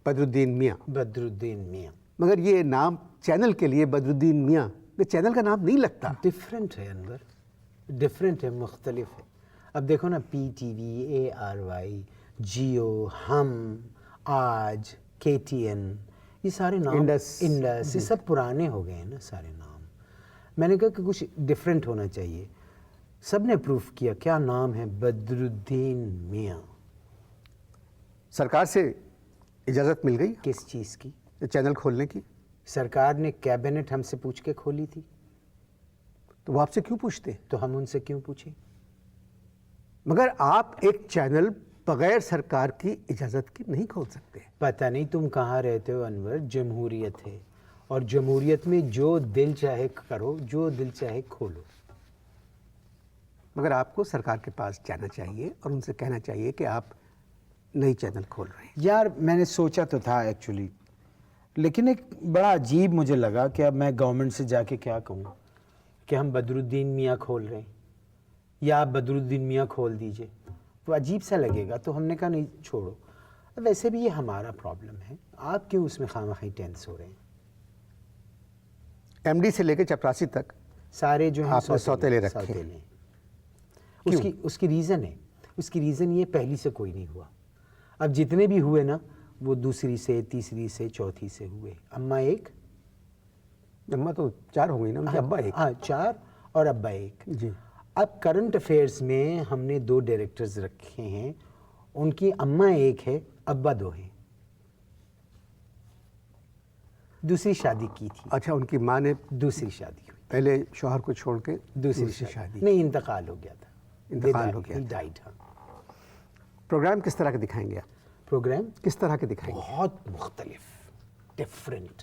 بدر الدین میاں. بدر الدین میاں. مگر یہ نام چینل کے لیے بدر الدین میاں یہ چینل کا نام نہیں لگتا. ڈفرینٹ ہے انور, ڈفرینٹ ہے, مختلف ہے. اب دیکھو نا, P T V, ARY, Geo, Hum, Aaj, KTN, یہ سارے نام, انڈس, یہ سب پرانے ہو گئے ہیں نا سارے نام. میں نے کہا کہ کچھ ڈفرینٹ ہونا چاہیے. سب نے پروف کیا, کیا نام ہے, بدر الدین میاں. سرکار سے اجازت مل گئی کس چیز کی؟ چینل کھولنے کی؟ سرکار نے کیبنٹ ہم سے پوچھ کے کھولی تھی. تو وہ آپ سے کیوں پوچھتے؟ تو ہم ان سے کیوں پوچھیں؟ مگر آپ ایک چینل بغیر سرکار کی اجازت کی نہیں کھول سکتے. پتہ نہیں تم کہاں رہتے ہو انور, جمہوریت ہے, اور جمہوریت میں جو دل چاہے کرو, جو دل چاہے کھولو. مگر آپ کو سرکار کے پاس جانا چاہیے اور ان سے کہنا چاہیے کہ آپ نئی چینل کھول رہے ہیں. یار میں نے سوچا تو تھا ایکچولی, لیکن ایک بڑا عجیب مجھے لگا کہ اب میں گورنمنٹ سے جا کے کیا کہوں کہ ہم بدر الدین میاں کھول رہے ہیں, یا آپ بدر الدین میاں کھول دیجئے. وہ عجیب سا لگے گا. تو ہم نے کہا نہیں, چھوڑو, ویسے بھی یہ ہمارا پرابلم ہے, آپ کیوں اس میں خواہ ٹینس ہو رہے ہیں. MD سے لے کے چپراسی تک سارے جو ہیں آپ نے سوتیلے رکھے. سوتیلے. اس کی ریزن ہے, اس کی ریزن یہ پہلی سے کوئی نہیں ہوا. اب جتنے بھی ہوئے نا وہ دوسری سے, تیسری سے, چوتھی سے ہوئے. اماں ایک, اماں تو 4 ہو گئی نا, ان کے ابا ایک. ہاں 4 اور ابا ایک. جی. اب کرنٹ افیئرس میں ہم نے 2 ڈائریکٹرز رکھے ہیں, ان کی اماں ایک ہے, ابا 2 ہیں. دوسری شادی کی تھی. اچھا, ان کی ماں نے دوسری شادی ہوئی, پہلے شوہر کو چھوڑ کے دوسری شادی نہیں, انتقال ہو گیا تھا. انتقال ہو گیا. ڈائٹ. ہاں. پروگرام کس طرح کے دکھائیں گے آپ؟ پروگرام کس طرح کے دکھائیں گے؟ بہت مختلف, ڈفرینٹ.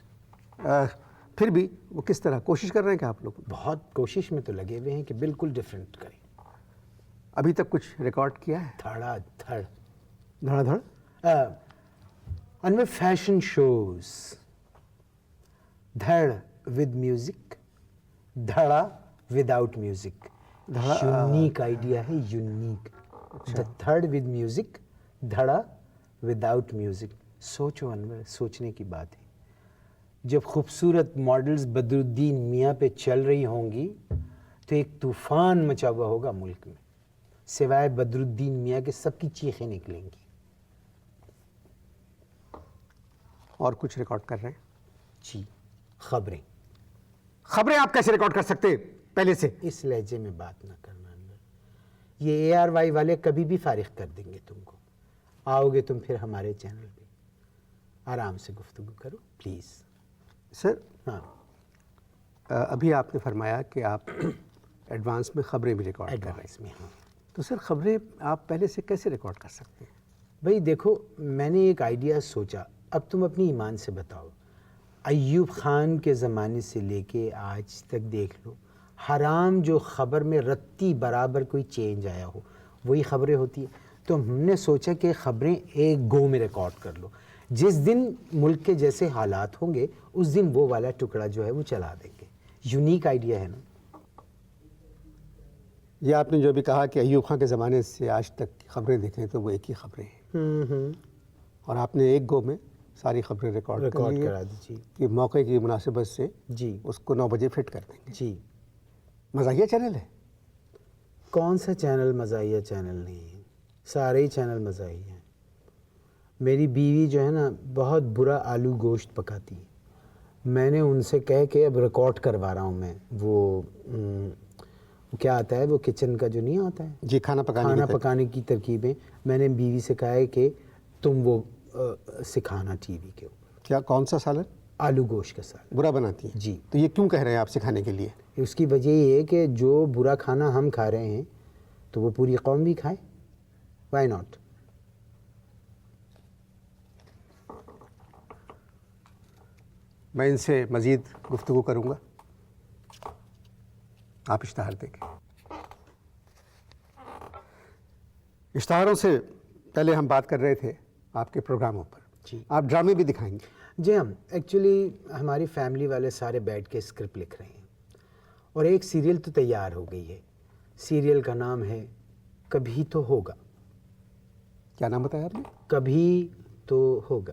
پھر بھی وہ کس طرح کوشش کر رہے ہیں کہ آپ لوگ؟ بہت کوشش میں تو لگے ہوئے ہیں کہ بالکل ڈفرینٹ کریں. ابھی تک کچھ ریکارڈ کیا ہے؟ دھڑا دھڑ. دھڑا دھڑ. انور فیشن شوز, دھڑ ود میوزک, دھڑا without music. Unique idea ہے, unique. The third with music, دھڑا ود آؤٹ میوزک. سوچو انور, سوچنے کی بات ہے. جب خوبصورت ماڈلز بدر الدین میاں پہ چل رہی ہوں گی تو ایک طوفان مچا ہوا ہوگا ملک میں, سوائے بدر الدین میاں کے سب کی چیخیں نکلیں گی. اور کچھ ریکارڈ کر رہے ہیں؟ جی. خبریں. خبریں آپ کیسے ریکارڈ کر سکتے پہلے سے؟ اس لہجے میں بات نہ کرنا انور, یہ ARY والے کبھی بھی فارغ کر دیں گے تم کو. آؤ گے تم پھر ہمارے چینل پہ, آرام سے گفتگو کرو پلیز. سر, ہاں, ابھی آپ نے فرمایا کہ آپ ایڈوانس میں خبریں بھی ریکارڈ کر رہے ہیں. ایڈوانس میں. ہاں. تو سر خبریں آپ پہلے سے کیسے ریکارڈ کر سکتے ہیں؟ بھائی دیکھو, میں نے ایک آئیڈیا سوچا, اب تم اپنی ایمان سے بتاؤ. ایوب خان کے زمانے سے لے کے آج تک دیکھ لو, حرام جو خبر میں رتی برابر کوئی چینج آیا ہو وہی خبریں ہوتی ہیں. تو ہم نے سوچا کہ خبریں ایک گو میں ریکارڈ کر لو. جس دن ملک کے جیسے حالات ہوں گے اس دن وہ والا ٹکڑا جو ہے وہ چلا دیں گے. یونیک آئیڈیا ہے نا. یہ آپ نے جو بھی کہا کہ ایوب خان کے زمانے سے آج تک کی خبریں دیکھیں تو وہ ایک ہی خبریں ہیں, اور آپ نے ایک گو میں ساری خبریں ریکارڈ کرا دی. جی. کہ موقع کی مناسبت سے جی. اس کو 9 بجے فٹ کر دیں گے. جی. مزاحیہ چینل ہے؟ کون سا چینل مزاحیہ چینل نہیں ہے, سارے ہی چینل مزاحیہ ہیں. میری بیوی جو ہے نا بہت برا آلو گوشت پکاتی ہے. میں نے ان سے کہہ کے اب ریکارڈ کروا رہا ہوں میں. وہ کیا آتا ہے, وہ کچن کا جو نہیں آتا ہے, جی, کھانا پکانے کی ترکیبیں. میں نے بیوی سے کہا ہے کہ تم وہ سکھانا ٹی وی کے اوپر. کیا, کون سا سالن؟ آلو گوشت کا سالن. برا بناتی ہے؟ جی. تو یہ کیوں کہہ رہے ہیں آپ سکھانے کے لیے؟ اس کی وجہ یہ ہے کہ جو برا کھانا ہم کھا رہے ہیں تو وہ پوری قوم بھی کھائے. Why not. میں ان سے مزید گفتگو کروں گا, آپ اشتہار دیں گے. اشتہاروں سے پہلے ہم بات کر رہے تھے آپ کے پروگراموں پر. جی. آپ ڈرامے بھی دکھائیں گے؟ جی. ہم ایکچولی ہماری فیملی والے سارے بیٹھ کے اسکرپٹ لکھ رہے ہیں, اور ایک سیریل تو تیار ہو گئی ہے. سیریل کا نام ہے کبھی تو ہوگا. کیا نام بتایا آپ نے؟ کبھی تو ہوگا.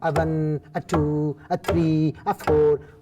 A 1, A 2, A 3, A